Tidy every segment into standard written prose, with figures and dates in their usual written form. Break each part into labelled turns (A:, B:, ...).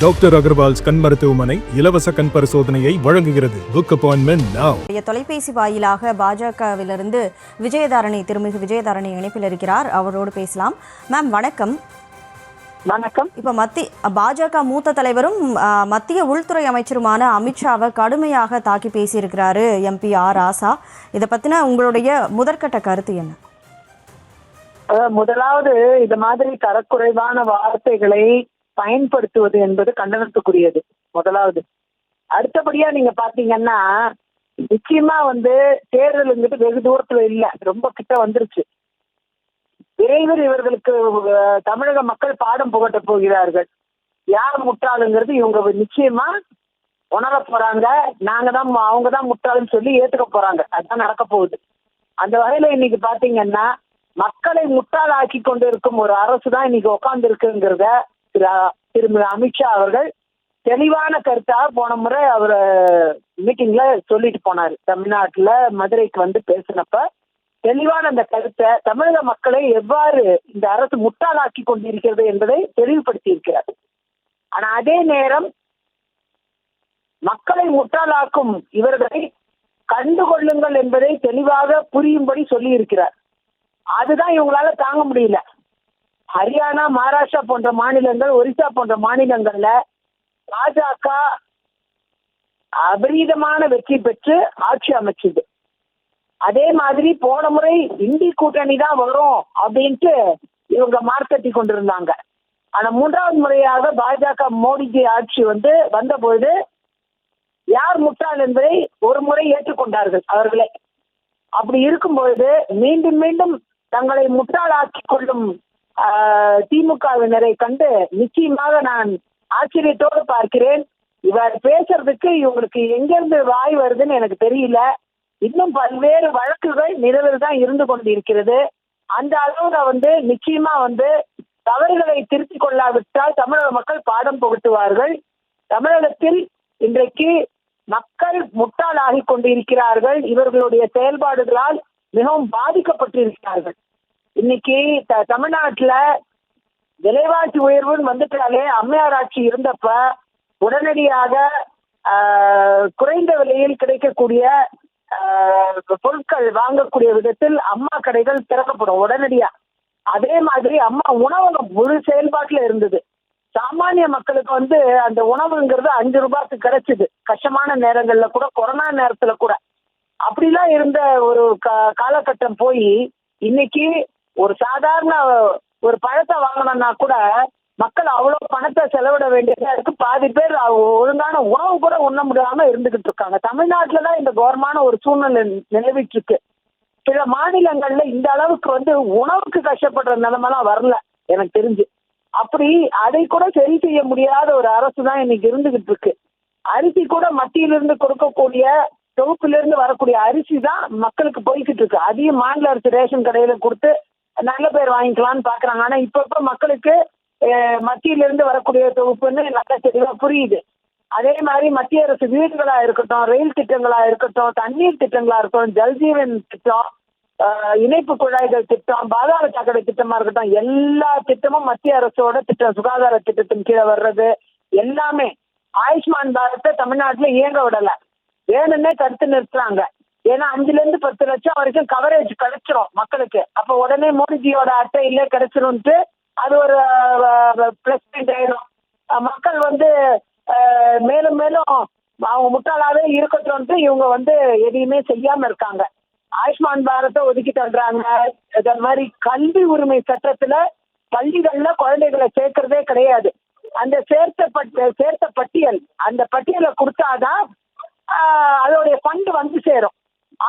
A: Doctor Agarwal's கண் மருத்துவமனை இலவச கண் பரிசோதனையை வழங்குகிறது. Book appointment now.
B: தொலைபேசி வாயிலாக பாஜகவிலிருந்து விஜயதாரணி திருமிகு விஜயதாரணி இணைப்பில் இருக்கிறார். அவரோடு பேசலாம். மேம் வணக்கம்.
C: வணக்கம்.
B: இப்ப பாஜக மூத்த தலைவரும் மத்திய உள்துறை அமைச்சருமான அமித்ஷாவை கடுமையாக தாக்கி பேசியிருக்கிறாரு MP ஆர் ராசா. இதை பத்தின உங்களுடைய முதற்கட்ட கருத்து என்ன?
C: முதலாவது, இது மாதிரி தரக்குறைவான வார்த்தைகளை பயன்படுத்துவது என்பது கண்டனத்துக்குரியது. முதலாவது. அடுத்தபடியா நீங்க பாத்தீங்கன்னா நிச்சயமா தேர்தலுங்கிறது வெகு தூரத்துல இல்ல, ரொம்ப கிட்ட வந்துருச்சு. விரைவில் இவர்களுக்கு தமிழக மக்கள் பாடம் புகட்ட போகிறார்கள். யார் முட்டாளுங்கிறது இவங்க நிச்சயமா உணர போறாங்க. அவங்கதான் முட்டாளுன்னு சொல்லி ஏத்துக்க போறாங்க. அதுதான் நடக்க போகுது. அந்த வகையில இன்னைக்கு பாத்தீங்கன்னா மக்களை முட்டாளாக்கி கொண்டு இருக்கும் ஒரு அரசு தான் இன்னைக்கு உட்கார்ந்து இருக்குங்கிறத திருமதி அமித்ஷா அவர்கள் தெளிவான கருத்தாக போன முறை அவர் மீட்டிங்ல சொல்லிட்டு போனாரு. தமிழ்நாட்டுல மதுரைக்கு பேசினப்ப தெளிவான அந்த கருத்தை தமிழக மக்களை எவ்வாறு இந்த அரசு முட்டாளாக்கி கொண்டிருக்கிறது என்பதை தெளிவுபடுத்தி இருக்கிறார். ஆனா அதே நேரம் மக்களை முட்டாளாக்கும் இவர்களை கண்டுகொள்ளுங்கள் என்பதை தெளிவாக புரியும்படி சொல்லி இருக்கிறார். அதுதான் இவங்களால தாங்க முடியல. ஹரியானா, மகாராஷ்டிரா போன்ற மாநிலங்கள், ஒரிசா போன்ற மாநிலங்கள்ல பாஜக அபரீதமான வெற்றி பெற்று ஆட்சி அமைச்சது. அதே மாதிரி போன முறை இந்தி கூட்டணி தான் வரும் அப்படின்ட்டு இவங்க மார்க்கெட்டி கொண்டிருந்தாங்க. ஆனா மூன்றாவது முறையாக பாஜக மோடிஜி ஆட்சி வந்தபோது யார் முட்டாள் என்பதை ஒரு முறை ஏற்றுக்கொண்டார்கள் அவர்களே. அப்படி இருக்கும்பொழுது மீண்டும் மீண்டும் தங்களை முட்டாளாக்கி கொள்ளும் திமுகவினரை கண்டு நிச்சயமாக நான் ஆச்சரியத்தோடு பார்க்கிறேன். இவர் பேசுறதுக்கு இவங்களுக்கு எங்கிருந்து வாய் வருதுன்னு எனக்கு தெரியல. இன்னும் பல்வேறு வழக்குகள் நிலவில் தான் இருந்து கொண்டு இருக்கிறது. அந்த அளவுல நிச்சயமா தவறுகளை திருத்திக் கொள்ளாவிட்டால் தமிழக மக்கள் பாடம் புகட்டுவார்கள். தமிழகத்தில் இன்றைக்கு மக்கள் முட்டாளாகி கொண்டிருக்கிறார்கள். இவர்களுடைய செயல்பாடுகளால் மிகவும் பாதிக்கப்பட்டிருக்கிறார்கள். இன்னைக்கு தமிழ்நாட்டுல விலைவாசி உயர்வுன்னு வந்துட்டாலே அம்மையார் ஆட்சி இருந்தப்ப உடனடியாக குறைந்த விலையில் கிடைக்கக்கூடிய பொருட்கள் வாங்கக்கூடிய விதத்தில் அம்மா கடைகள் திறக்கப்படும் உடனடியா. அதே மாதிரி அம்மா உணவகம் முழு செயல்பாட்டுல இருந்தது. சாமானிய மக்களுக்கு அந்த உணவுங்கிறது 5 ரூபாய்க்கு கிடைச்சது. கஷ்டமான நேரங்கள்ல கூட, கொரோனா நேரத்துல கூட. அப்படிலாம் இருந்த ஒரு காலகட்டம் போய் இன்னைக்கு ஒரு சாதாரண ஒரு பழத்தை வாங்கணும்னா கூட மக்கள் அவ்வளவு பணத்தை செலவிட வேண்டியதா இருக்கு. பாதி பேர் ஒழுங்கான உணவு கூட உண்ண முடியாம இருந்துகிட்டு இருக்காங்க. தமிழ்நாட்டுலதான் இந்த கௌரவமான ஒரு சூழ்நிலை நிலவிட்டு இருக்கு. சில மாநிலங்கள்ல இந்த அளவுக்கு உணவுக்கு கஷ்டப்படுற நிலைமெல்லாம் வரல எனக்கு தெரிஞ்சு. அப்படி அதை கூட சரி செய்ய முடியாத ஒரு அரசு தான் இன்னைக்கு இருந்துகிட்டு இருக்கு. அரிசி கூட மத்தியிலிருந்து கொடுக்கக்கூடிய தொகுப்பிலிருந்து வரக்கூடிய அரிசி தான் மக்களுக்கு போய்கிட்டு இருக்கு. அதையும் மாநில அரசு ரேஷன் கடையில கொடுத்து நல்ல பேர் வாங்கிக்கலாம்னு பாக்குறாங்க. ஆனா இப்ப மக்களுக்கு மத்தியிலிருந்து வரக்கூடிய தொகுப்புன்னு நல்லா தெளிவா புரியுது. அதே மாதிரி மத்திய அரசு வீடுகளா இருக்கட்டும், ரயில் திட்டங்களா இருக்கட்டும், தண்ணீர் திட்டங்களா இருக்கட்டும், ஜல்ஜீவன் திட்டம், இணைப்பு குழாய்கள் திட்டம், பாதாள சாக்கடை திட்டமா இருக்கட்டும், எல்லா திட்டமும் மத்திய அரசோட திட்டம். சுகாதார திட்டத்தின் கீழே வர்றது எல்லாமே. ஆயுஷ்மான் பாரத்தை தமிழ்நாட்டுல இயங்க விடல, வேணும்னே தடுத்து நிறுத்துறாங்க. ஏன்னா 5-10 லட்சம் வரைக்கும் கவரேஜ் கிடைச்சிரும் மக்களுக்கு. அப்ப உடனே மோடிஜியோட அட்டை இல்ல கிடைச்சிரும்ட்டு அது ஒரு பிளஸ் பாயிண்ட் ஆயிடும். மக்கள் மேலும் மேலும் அவங்க முட்டாளாவே இருக்கட்டும்ட்டு இவங்க எதையுமே செய்யாம இருக்காங்க. ஆயுஷ்மான் பாரத்தை ஒதுக்கி தள்ளுறாங்க. இந்த மாதிரி கல்வி உரிமை சட்டத்துல பள்ளிகள்ல குழந்தைகளை சேர்க்கறதே கிடையாது. அந்த சேர்த்த பட்டியல், அந்த பட்டியலை கொடுத்தாதான் அதோடைய ஃபண்ட் சேரும்.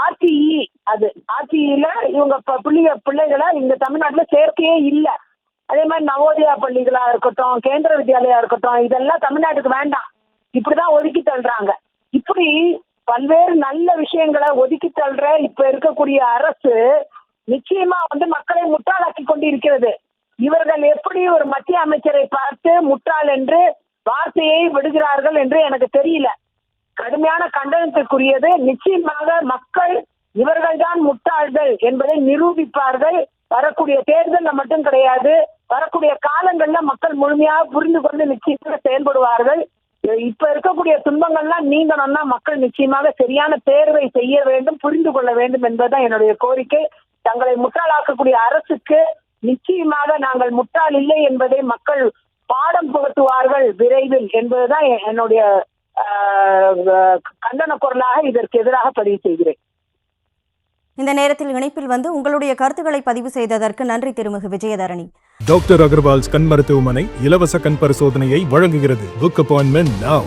C: RTE, அது RTEல இவங்க பிள்ளைகளை இங்க தமிழ்நாட்டுல சேர்க்கையே இல்லை. அதே மாதிரி நவோதயா பள்ளிகளா இருக்கட்டும், கேந்திர வித்யாலயா இருக்கட்டும், இதெல்லாம் தமிழ்நாட்டுக்கு வேண்டாம். இப்படிதான் ஒதுக்கி தள்ளுறாங்க. இப்படி பல்வேறு நல்ல விஷயங்களை ஒதுக்கி தள்ளுற இப்ப இருக்கக்கூடிய அரசு நிச்சயமா மக்களை முட்டாளாக்கி கொண்டிருக்கிறது. இவர்கள் எப்படி ஒரு மத்திய அமைச்சரை பார்த்து முட்டாள் என்று வார்த்தையை விடுகிறார்கள் என்று எனக்கு தெரியல. கடுமையான கண்டனத்திற்குரியது. நிச்சயமாக மக்கள் இவர்கள்தான் முட்டாள்கள் என்பதை நிரூபிப்பார்கள். வரக்கூடிய தேர்தல்ல மட்டும் கிடையாது, வரக்கூடிய காலங்கள்ல மக்கள் முழுமையாக புரிந்து கொண்டு நிச்சயமாக செயல்படுவார்கள். இப்ப இருக்கக்கூடிய துன்பங்கள்லாம் நீங்கணும்னா மக்கள் நிச்சயமாக சரியான தேர்வை செய்ய வேண்டும், புரிந்து கொள்ள வேண்டும் என்பதுதான் என்னுடைய கோரிக்கை. தங்களை முட்டாளாக்கக்கூடிய அரசுக்கு நிச்சயமாக நாங்கள் முட்டாள் இல்லை என்பதை மக்கள் பாடம் புகட்டுவார்கள் விரைவில் என்பதுதான் என்னுடைய கண்டன குரலாக இதற்கு எதிராக பதிவு செய்கிறேன்.
B: இந்த நேரத்தில் இணைப்பில் வந்து உங்களுடைய கருத்துக்களை பதிவு செய்ததற்கு நன்றி திருமிகு விஜயதரணி.
A: டாக்டர் அகர்வால்ஸ் கண் மருத்துவமனை இலவச கண் பரிசோதனையை வழங்குகிறது. Book appointment now.